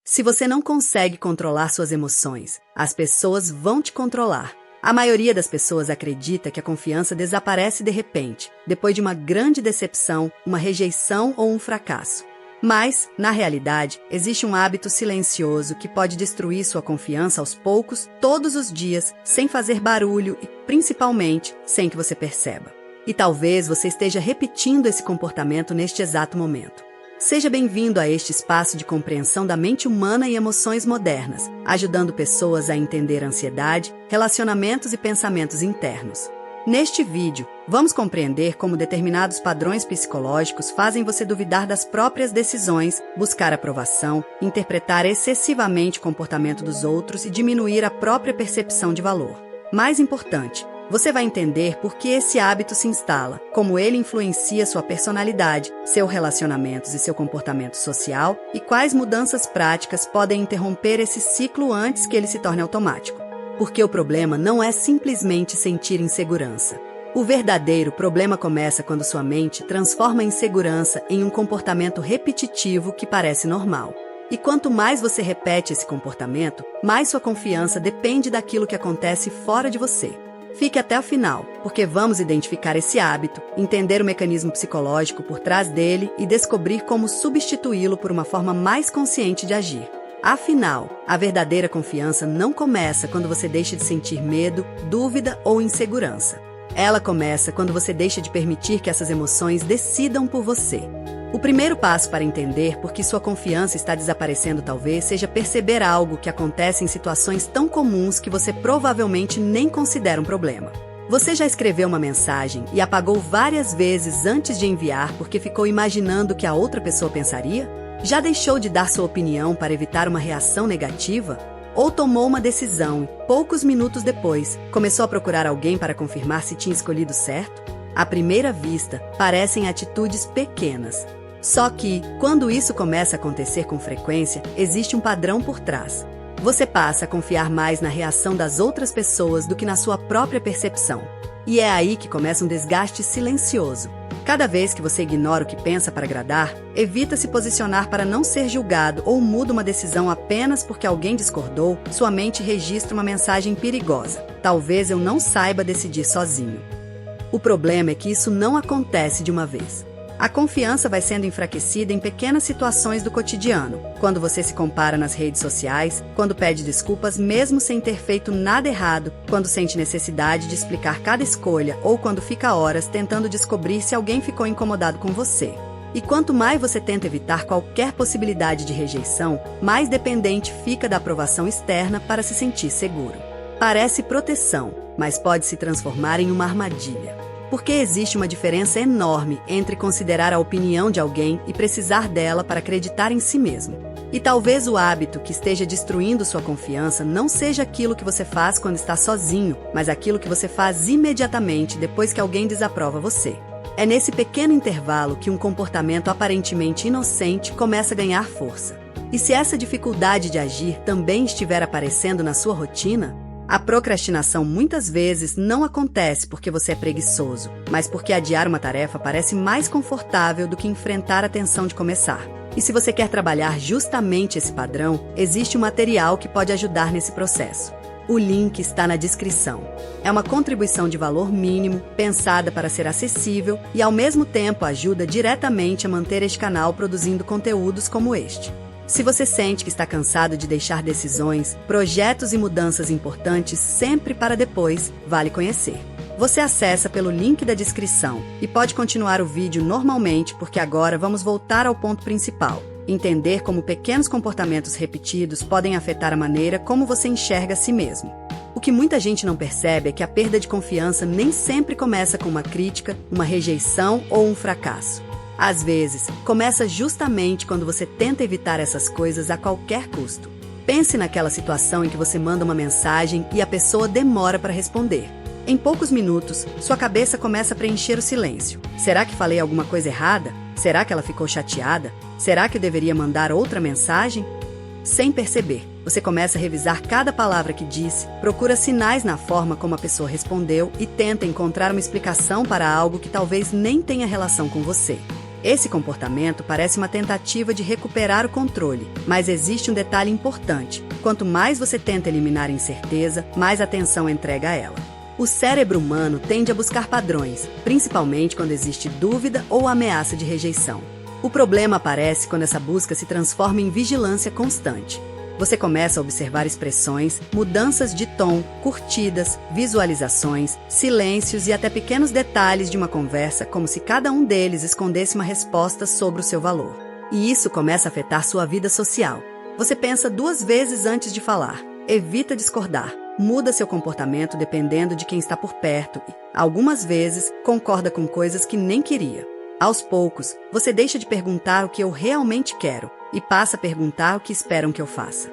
Se você não consegue controlar suas emoções, as pessoas vão te controlar. A maioria das pessoas acredita que a confiança desaparece de repente, depois de uma grande decepção, uma rejeição ou um fracasso. Mas, na realidade, existe um hábito silencioso que pode destruir sua confiança aos poucos, todos os dias, sem fazer barulho e, principalmente, sem que você perceba. E talvez você esteja repetindo esse comportamento neste exato momento. Seja bem-vindo a este espaço de compreensão da mente humana e emoções modernas, ajudando pessoas a entender ansiedade, relacionamentos e pensamentos internos. Neste vídeo, vamos compreender como determinados padrões psicológicos fazem você duvidar das próprias decisões, buscar aprovação, interpretar excessivamente o comportamento dos outros e diminuir a própria percepção de valor. Mais importante, você vai entender por que esse hábito se instala, como ele influencia sua personalidade, seus relacionamentos e seu comportamento social e quais mudanças práticas podem interromper esse ciclo antes que ele se torne automático. Porque o problema não é simplesmente sentir insegurança. O verdadeiro problema começa quando sua mente transforma a insegurança em um comportamento repetitivo que parece normal. E quanto mais você repete esse comportamento, mais sua confiança depende daquilo que acontece fora de você. Fique até o final, porque vamos identificar esse hábito, entender o mecanismo psicológico por trás dele e descobrir como substituí-lo por uma forma mais consciente de agir. Afinal, a verdadeira confiança não começa quando você deixa de sentir medo, dúvida ou insegurança. Ela começa quando você deixa de permitir que essas emoções decidam por você. O primeiro passo para entender por que sua confiança está desaparecendo talvez seja perceber algo que acontece em situações tão comuns que você provavelmente nem considera um problema. Você já escreveu uma mensagem e apagou várias vezes antes de enviar porque ficou imaginando o que a outra pessoa pensaria? Já deixou de dar sua opinião para evitar uma reação negativa? Ou tomou uma decisão e, poucos minutos depois, começou a procurar alguém para confirmar se tinha escolhido certo? À primeira vista, parecem atitudes pequenas. Só que, quando isso começa a acontecer com frequência, existe um padrão por trás. Você passa a confiar mais na reação das outras pessoas do que na sua própria percepção. E é aí que começa um desgaste silencioso. Cada vez que você ignora o que pensa para agradar, evita se posicionar para não ser julgado ou muda uma decisão apenas porque alguém discordou, sua mente registra uma mensagem perigosa. Talvez eu não saiba decidir sozinho. O problema é que isso não acontece de uma vez. A confiança vai sendo enfraquecida em pequenas situações do cotidiano, quando você se compara nas redes sociais, quando pede desculpas mesmo sem ter feito nada errado, quando sente necessidade de explicar cada escolha ou quando fica horas tentando descobrir se alguém ficou incomodado com você. E quanto mais você tenta evitar qualquer possibilidade de rejeição, mais dependente fica da aprovação externa para se sentir seguro. Parece proteção, mas pode se transformar em uma armadilha. Porque existe uma diferença enorme entre considerar a opinião de alguém e precisar dela para acreditar em si mesmo. E talvez o hábito que esteja destruindo sua confiança não seja aquilo que você faz quando está sozinho, mas aquilo que você faz imediatamente depois que alguém desaprova você. É nesse pequeno intervalo que um comportamento aparentemente inocente começa a ganhar força. E se essa dificuldade de agir também estiver aparecendo na sua rotina, a procrastinação muitas vezes não acontece porque você é preguiçoso, mas porque adiar uma tarefa parece mais confortável do que enfrentar a tensão de começar. E se você quer trabalhar justamente esse padrão, existe um material que pode ajudar nesse processo. O link está na descrição. É uma contribuição de valor mínimo, pensada para ser acessível e ao mesmo tempo ajuda diretamente a manter este canal produzindo conteúdos como este. Se você sente que está cansado de deixar decisões, projetos e mudanças importantes sempre para depois, vale conhecer. Você acessa pelo link da descrição e pode continuar o vídeo normalmente porque agora vamos voltar ao ponto principal. Entender como pequenos comportamentos repetidos podem afetar a maneira como você enxerga a si mesmo. O que muita gente não percebe é que a perda de confiança nem sempre começa com uma crítica, uma rejeição ou um fracasso. Às vezes, começa justamente quando você tenta evitar essas coisas a qualquer custo. Pense naquela situação em que você manda uma mensagem e a pessoa demora para responder. Em poucos minutos, sua cabeça começa a preencher o silêncio. Será que falei alguma coisa errada? Será que ela ficou chateada? Será que eu deveria mandar outra mensagem? Sem perceber, você começa a revisar cada palavra que disse, procura sinais na forma como a pessoa respondeu e tenta encontrar uma explicação para algo que talvez nem tenha relação com você. Esse comportamento parece uma tentativa de recuperar o controle, mas existe um detalhe importante. Quanto mais você tenta eliminar a incerteza, mais atenção entrega a ela. O cérebro humano tende a buscar padrões, principalmente quando existe dúvida ou ameaça de rejeição. O problema aparece quando essa busca se transforma em vigilância constante. Você começa a observar expressões, mudanças de tom, curtidas, visualizações, silêncios e até pequenos detalhes de uma conversa, como se cada um deles escondesse uma resposta sobre o seu valor. E isso começa a afetar sua vida social. Você pensa 2 vezes antes de falar, evita discordar, muda seu comportamento dependendo de quem está por perto e, algumas vezes, concorda com coisas que nem queria. Aos poucos, você deixa de perguntar o que eu realmente quero e passa a perguntar o que esperam que eu faça.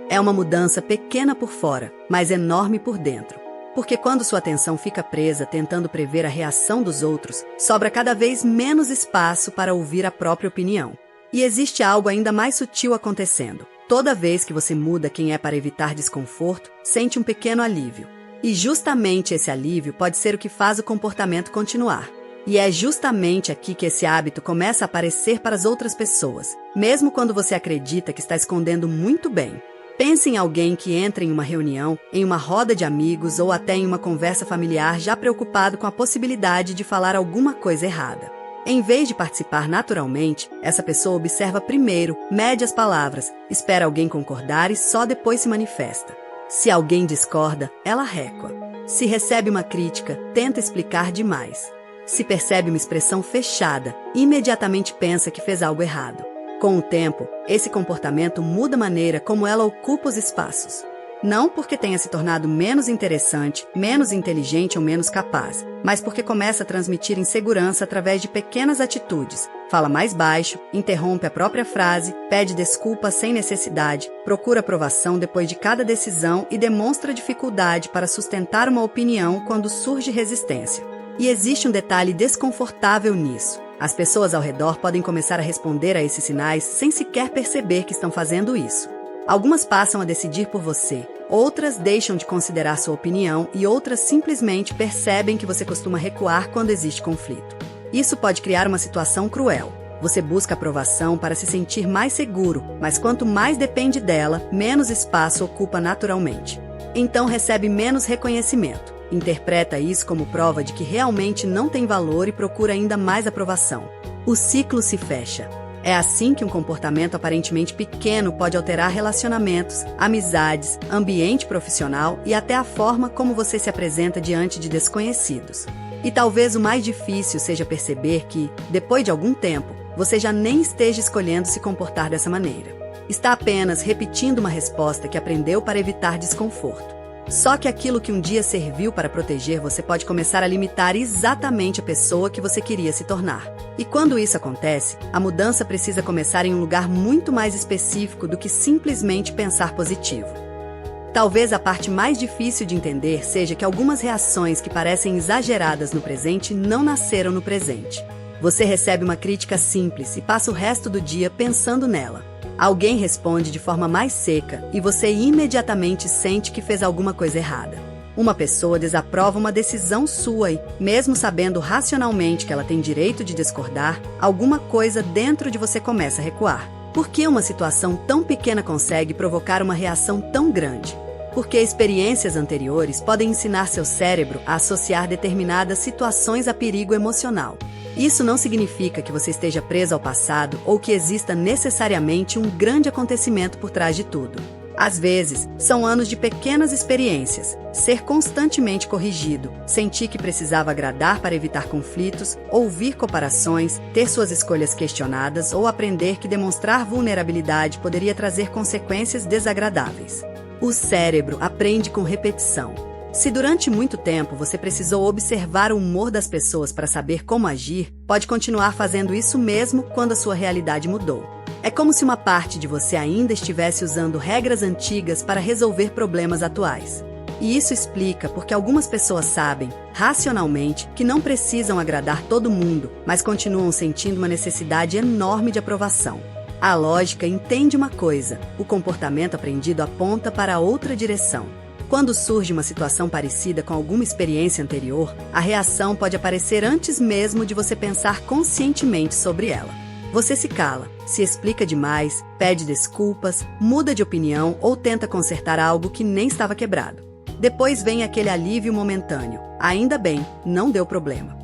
É uma mudança pequena por fora, mas enorme por dentro. Porque quando sua atenção fica presa tentando prever a reação dos outros, sobra cada vez menos espaço para ouvir a própria opinião. E existe algo ainda mais sutil acontecendo. Toda vez que você muda quem é para evitar desconforto, sente um pequeno alívio. E justamente esse alívio pode ser o que faz o comportamento continuar. E é justamente aqui que esse hábito começa a aparecer para as outras pessoas, mesmo quando você acredita que está escondendo muito bem. Pense em alguém que entra em uma reunião, em uma roda de amigos ou até em uma conversa familiar já preocupado com a possibilidade de falar alguma coisa errada. Em vez de participar naturalmente, essa pessoa observa primeiro, mede as palavras, espera alguém concordar e só depois se manifesta. Se alguém discorda, ela recua. Se recebe uma crítica, tenta explicar demais. Se percebe uma expressão fechada, imediatamente pensa que fez algo errado. Com o tempo, esse comportamento muda a maneira como ela ocupa os espaços. Não porque tenha se tornado menos interessante, menos inteligente ou menos capaz, mas porque começa a transmitir insegurança através de pequenas atitudes. Fala mais baixo, interrompe a própria frase, pede desculpas sem necessidade, procura aprovação depois de cada decisão e demonstra dificuldade para sustentar uma opinião quando surge resistência. E existe um detalhe desconfortável nisso. As pessoas ao redor podem começar a responder a esses sinais sem sequer perceber que estão fazendo isso. Algumas passam a decidir por você, outras deixam de considerar sua opinião e outras simplesmente percebem que você costuma recuar quando existe conflito. Isso pode criar uma situação cruel. Você busca aprovação para se sentir mais seguro, mas quanto mais depende dela, menos espaço ocupa naturalmente. Então recebe menos reconhecimento. Interpreta isso como prova de que realmente não tem valor e procura ainda mais aprovação. O ciclo se fecha. É assim que um comportamento aparentemente pequeno pode alterar relacionamentos, amizades, ambiente profissional e até a forma como você se apresenta diante de desconhecidos. E talvez o mais difícil seja perceber que, depois de algum tempo, você já nem esteja escolhendo se comportar dessa maneira. Está apenas repetindo uma resposta que aprendeu para evitar desconforto. Só que aquilo que um dia serviu para proteger você pode começar a limitar exatamente a pessoa que você queria se tornar. E quando isso acontece, a mudança precisa começar em um lugar muito mais específico do que simplesmente pensar positivo. Talvez a parte mais difícil de entender seja que algumas reações que parecem exageradas no presente não nasceram no presente. Você recebe uma crítica simples e passa o resto do dia pensando nela. Alguém responde de forma mais seca e você imediatamente sente que fez alguma coisa errada. Uma pessoa desaprova uma decisão sua e, mesmo sabendo racionalmente que ela tem direito de discordar, alguma coisa dentro de você começa a recuar. Por que uma situação tão pequena consegue provocar uma reação tão grande? Porque experiências anteriores podem ensinar seu cérebro a associar determinadas situações a perigo emocional. Isso não significa que você esteja preso ao passado ou que exista necessariamente um grande acontecimento por trás de tudo. Às vezes, são anos de pequenas experiências, ser constantemente corrigido, sentir que precisava agradar para evitar conflitos, ouvir comparações, ter suas escolhas questionadas ou aprender que demonstrar vulnerabilidade poderia trazer consequências desagradáveis. O cérebro aprende com repetição. Se durante muito tempo você precisou observar o humor das pessoas para saber como agir, pode continuar fazendo isso mesmo quando a sua realidade mudou. É como se uma parte de você ainda estivesse usando regras antigas para resolver problemas atuais. E isso explica porque algumas pessoas sabem, racionalmente, que não precisam agradar todo mundo, mas continuam sentindo uma necessidade enorme de aprovação. A lógica entende uma coisa: o comportamento aprendido aponta para outra direção. Quando surge uma situação parecida com alguma experiência anterior, a reação pode aparecer antes mesmo de você pensar conscientemente sobre ela. Você se cala, se explica demais, pede desculpas, muda de opinião ou tenta consertar algo que nem estava quebrado. Depois vem aquele alívio momentâneo. Ainda bem, não deu problema.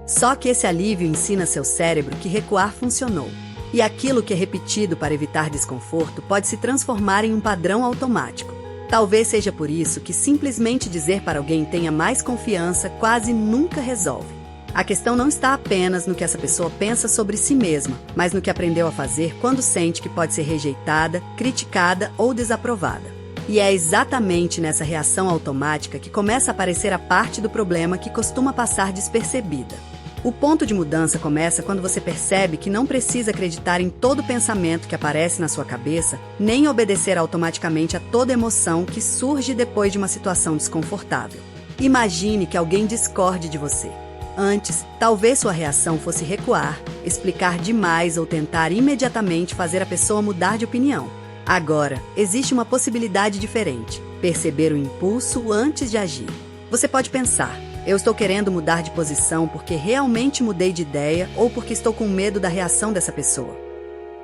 Só que esse alívio ensina seu cérebro que recuar funcionou. E aquilo que é repetido para evitar desconforto pode se transformar em um padrão automático. Talvez seja por isso que simplesmente dizer para alguém tenha mais confiança quase nunca resolve. A questão não está apenas no que essa pessoa pensa sobre si mesma, mas no que aprendeu a fazer quando sente que pode ser rejeitada, criticada ou desaprovada. E é exatamente nessa reação automática que começa a aparecer a parte do problema que costuma passar despercebida. O ponto de mudança começa quando você percebe que não precisa acreditar em todo pensamento que aparece na sua cabeça, nem obedecer automaticamente a toda emoção que surge depois de uma situação desconfortável. Imagine que alguém discorde de você. Antes, talvez sua reação fosse recuar, explicar demais ou tentar imediatamente fazer a pessoa mudar de opinião. Agora, existe uma possibilidade diferente: perceber o impulso antes de agir. Você pode pensar: eu estou querendo mudar de posição porque realmente mudei de ideia ou porque estou com medo da reação dessa pessoa?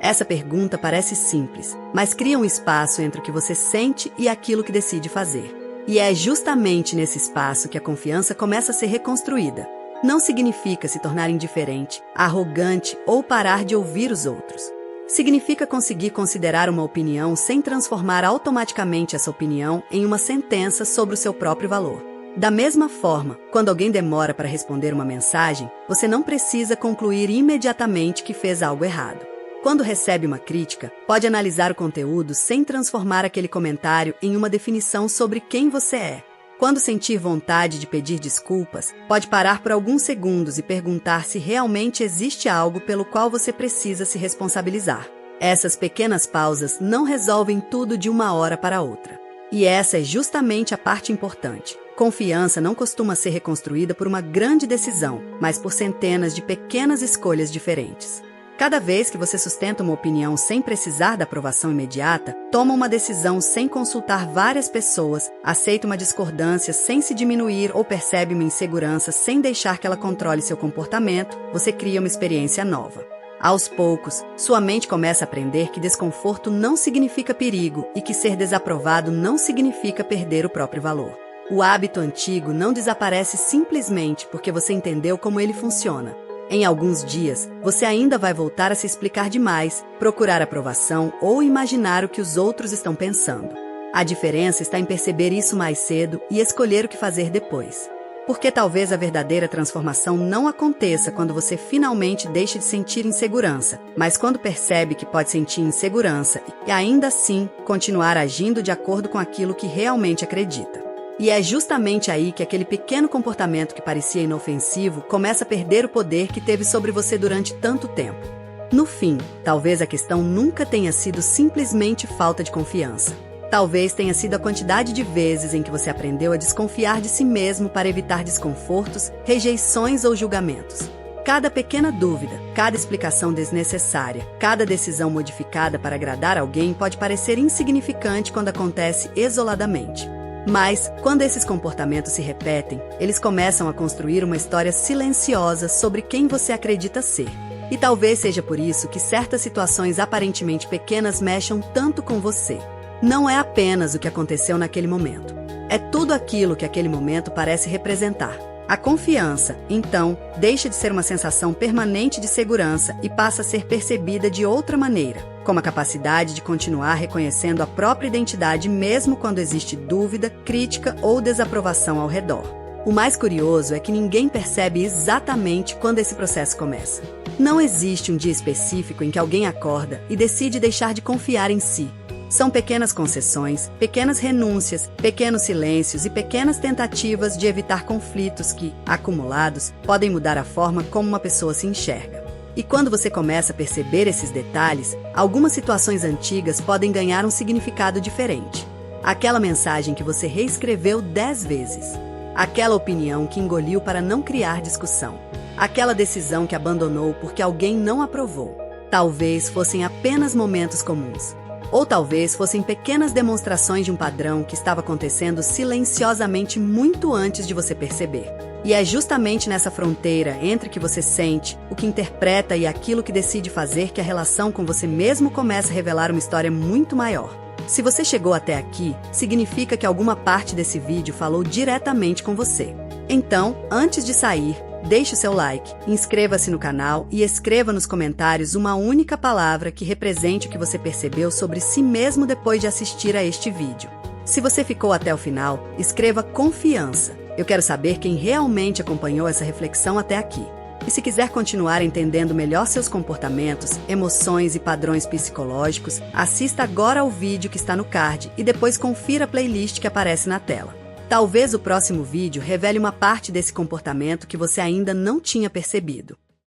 Essa pergunta parece simples, mas cria um espaço entre o que você sente e aquilo que decide fazer. E é justamente nesse espaço que a confiança começa a ser reconstruída. Não significa se tornar indiferente, arrogante ou parar de ouvir os outros. Significa conseguir considerar uma opinião sem transformar automaticamente essa opinião em uma sentença sobre o seu próprio valor. Da mesma forma, quando alguém demora para responder uma mensagem, você não precisa concluir imediatamente que fez algo errado. Quando recebe uma crítica, pode analisar o conteúdo sem transformar aquele comentário em uma definição sobre quem você é. Quando sentir vontade de pedir desculpas, pode parar por alguns segundos e perguntar se realmente existe algo pelo qual você precisa se responsabilizar. Essas pequenas pausas não resolvem tudo de uma hora para outra. E essa é justamente a parte importante. Confiança não costuma ser reconstruída por uma grande decisão, mas por centenas de pequenas escolhas diferentes. Cada vez que você sustenta uma opinião sem precisar da aprovação imediata, toma uma decisão sem consultar várias pessoas, aceita uma discordância sem se diminuir ou percebe uma insegurança sem deixar que ela controle seu comportamento, você cria uma experiência nova. Aos poucos, sua mente começa a aprender que desconforto não significa perigo e que ser desaprovado não significa perder o próprio valor. O hábito antigo não desaparece simplesmente porque você entendeu como ele funciona. Em alguns dias, você ainda vai voltar a se explicar demais, procurar aprovação ou imaginar o que os outros estão pensando. A diferença está em perceber isso mais cedo e escolher o que fazer depois. Porque talvez a verdadeira transformação não aconteça quando você finalmente deixa de sentir insegurança, mas quando percebe que pode sentir insegurança e ainda assim continuar agindo de acordo com aquilo que realmente acredita. E é justamente aí que aquele pequeno comportamento que parecia inofensivo começa a perder o poder que teve sobre você durante tanto tempo. No fim, talvez a questão nunca tenha sido simplesmente falta de confiança. Talvez tenha sido a quantidade de vezes em que você aprendeu a desconfiar de si mesmo para evitar desconfortos, rejeições ou julgamentos. Cada pequena dúvida, cada explicação desnecessária, cada decisão modificada para agradar alguém pode parecer insignificante quando acontece isoladamente. Mas, quando esses comportamentos se repetem, eles começam a construir uma história silenciosa sobre quem você acredita ser. E talvez seja por isso que certas situações aparentemente pequenas mexam tanto com você. Não é apenas o que aconteceu naquele momento. É tudo aquilo que aquele momento parece representar. A confiança, então, deixa de ser uma sensação permanente de segurança e passa a ser percebida de outra maneira, como a capacidade de continuar reconhecendo a própria identidade mesmo quando existe dúvida, crítica ou desaprovação ao redor. O mais curioso é que ninguém percebe exatamente quando esse processo começa. Não existe um dia específico em que alguém acorda e decide deixar de confiar em si. São pequenas concessões, pequenas renúncias, pequenos silêncios e pequenas tentativas de evitar conflitos que, acumulados, podem mudar a forma como uma pessoa se enxerga. E quando você começa a perceber esses detalhes, algumas situações antigas podem ganhar um significado diferente. Aquela mensagem que você reescreveu 10 vezes. Aquela opinião que engoliu para não criar discussão. Aquela decisão que abandonou porque alguém não aprovou. Talvez fossem apenas momentos comuns. Ou talvez fossem pequenas demonstrações de um padrão que estava acontecendo silenciosamente muito antes de você perceber. E é justamente nessa fronteira entre o que você sente, o que interpreta e aquilo que decide fazer que a relação com você mesmo começa a revelar uma história muito maior. Se você chegou até aqui, significa que alguma parte desse vídeo falou diretamente com você. Então, antes de sair, deixe o seu like, inscreva-se no canal e escreva nos comentários uma única palavra que represente o que você percebeu sobre si mesmo depois de assistir a este vídeo. Se você ficou até o final, escreva confiança. Eu quero saber quem realmente acompanhou essa reflexão até aqui. E se quiser continuar entendendo melhor seus comportamentos, emoções e padrões psicológicos, assista agora ao vídeo que está no card e depois confira a playlist que aparece na tela. Talvez o próximo vídeo revele uma parte desse comportamento que você ainda não tinha percebido.